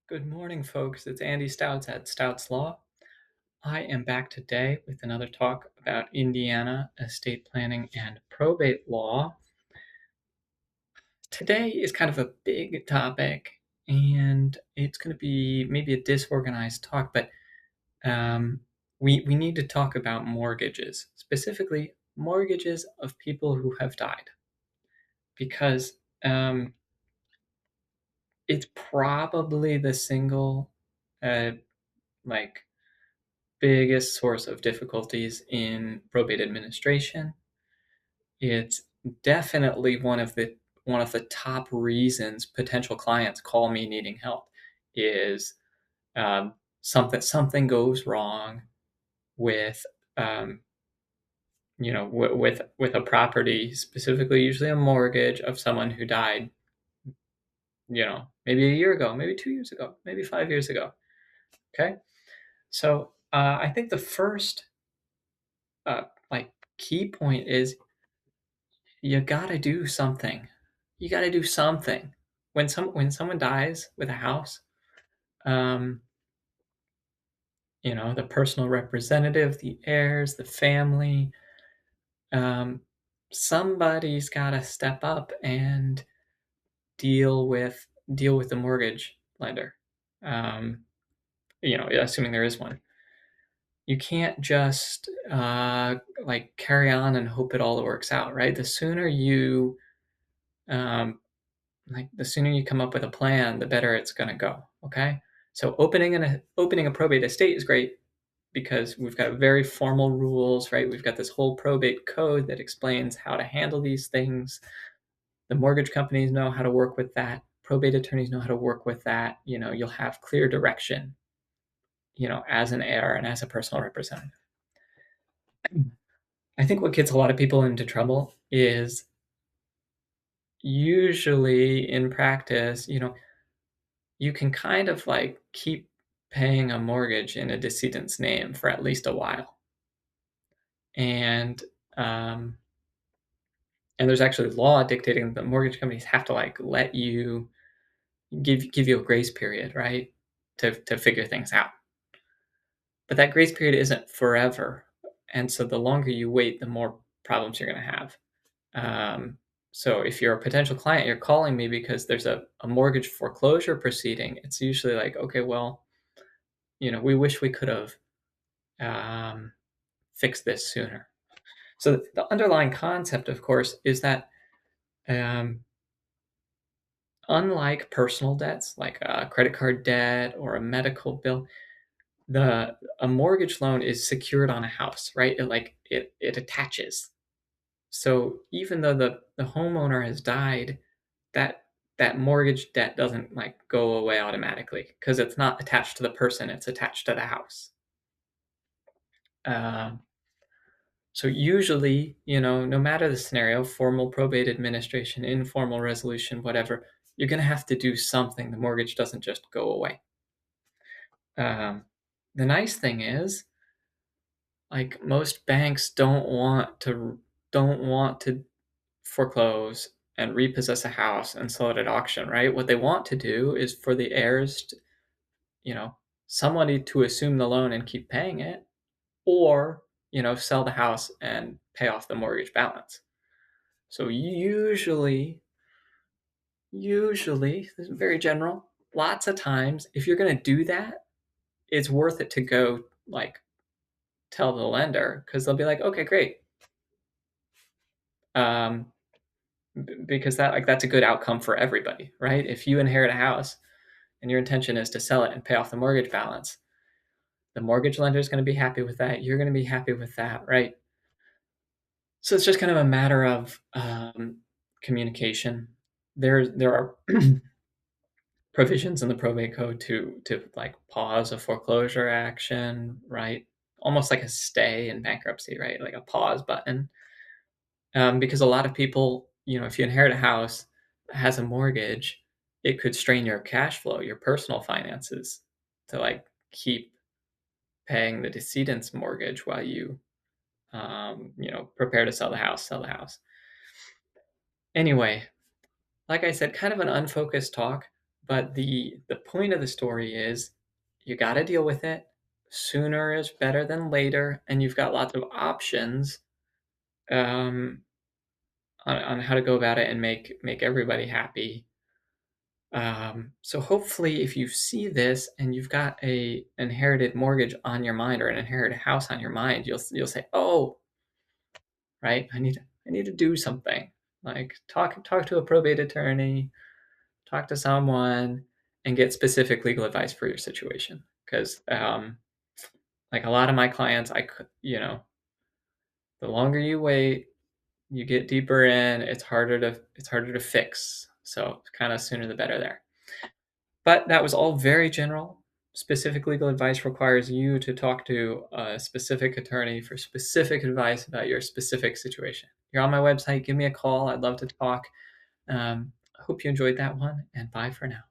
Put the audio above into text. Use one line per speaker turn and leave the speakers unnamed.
Good morning, folks. It's Andy Stautz at Stautz Law. I am back today with another talk about Indiana estate planning and probate law. Today is kind of a big topic, and it's going to be maybe a disorganized talk, but we need to talk about mortgages, specifically mortgages of people who have died, because it's probably the single uh, like biggest source of difficulties in probate administration. It's definitely one of the top reasons potential clients call me needing help is something goes wrong with um, with a property, specifically usually a mortgage of someone who died, maybe a year ago, maybe 2 years ago, maybe 5 years ago. Okay, so I think the first uh, like key point is you gotta do something. You gotta do something. When someone dies with a house, um, the personal representative, the heirs, the family, um, somebody's gotta step up and deal with the mortgage lender. Assuming there is one. You can't just carry on and hope it all works out, right? Um, the sooner you come up with a plan, the better it's going to go. Okay, so opening a probate estate is great because we've got very formal rules, right? We've got this whole probate code that explains how to handle these things. The mortgage companies know how to work with that. Probate attorneys know how to work with that. You'll have clear direction, as an heir and as a personal representative. I think what gets a lot of people into trouble is usually in practice, you can kind of keep paying a mortgage in a decedent's name for at least a while. And um, and there's actually law dictating that mortgage companies have to let you give you a grace period, right? To figure things out. But that grace period isn't forever. And so the longer you wait, the more problems you're going to have. So if you're a potential client, you're calling me because there's a mortgage foreclosure proceeding. It's usually like, okay, well, we wish we could have fix this sooner. So the underlying concept, of course, is that um, unlike personal debts, like a credit card debt or a medical bill, a mortgage loan is secured on a house, right? It attaches. So even though the homeowner has died, that mortgage debt doesn't go away automatically because it's not attached to the person; it's attached to the house. Um, So usually, no matter the scenario, formal probate administration, informal resolution, whatever, you're going to have to do something. The mortgage doesn't just go away. The nice thing is, most banks don't want to foreclose and repossess a house and sell it at auction, right? What they want to do is for the heirs, somebody to assume the loan and keep paying it, or sell the house and pay off the mortgage balance. So usually, this is very general. Lots of times, if you're going to do that, it's worth it to go tell the lender because they'll be like, okay, great, um, because that's a good outcome for everybody, right? If you inherit a house and your intention is to sell it and pay off the mortgage balance, the mortgage lender is going to be happy with that. You're going to be happy with that, right? So it's just kind of a matter of communication. There are provisions in the probate code to pause a foreclosure action, right? Almost like a stay in bankruptcy, right? Like a pause button. Because a lot of people, if you inherit a house that has a mortgage, it could strain your cash flow, your personal finances, to keep paying the decedent's mortgage while you prepare to sell the house. Anyway, like I said, kind of an unfocused talk, But the point of the story is you got to deal with it. Sooner is better than later, and you've got lots of options um, on how to go about it and make everybody happy. So hopefully, if you see this and you've got a inherited mortgage on your mind or an inherited house on your mind, you'll say, "Oh, right, I need to do something. Like talk to a probate attorney, talk to someone, and get specific legal advice for your situation." Because like a lot of my clients, I could, the longer you wait, you get deeper in, it's harder to fix. So kind of sooner the better there. But that was all very general. Specific legal advice requires you to talk to a specific attorney for specific advice about your specific situation. You're on my website, give me a call. I'd love to talk. I hope you enjoyed that one, and bye for now.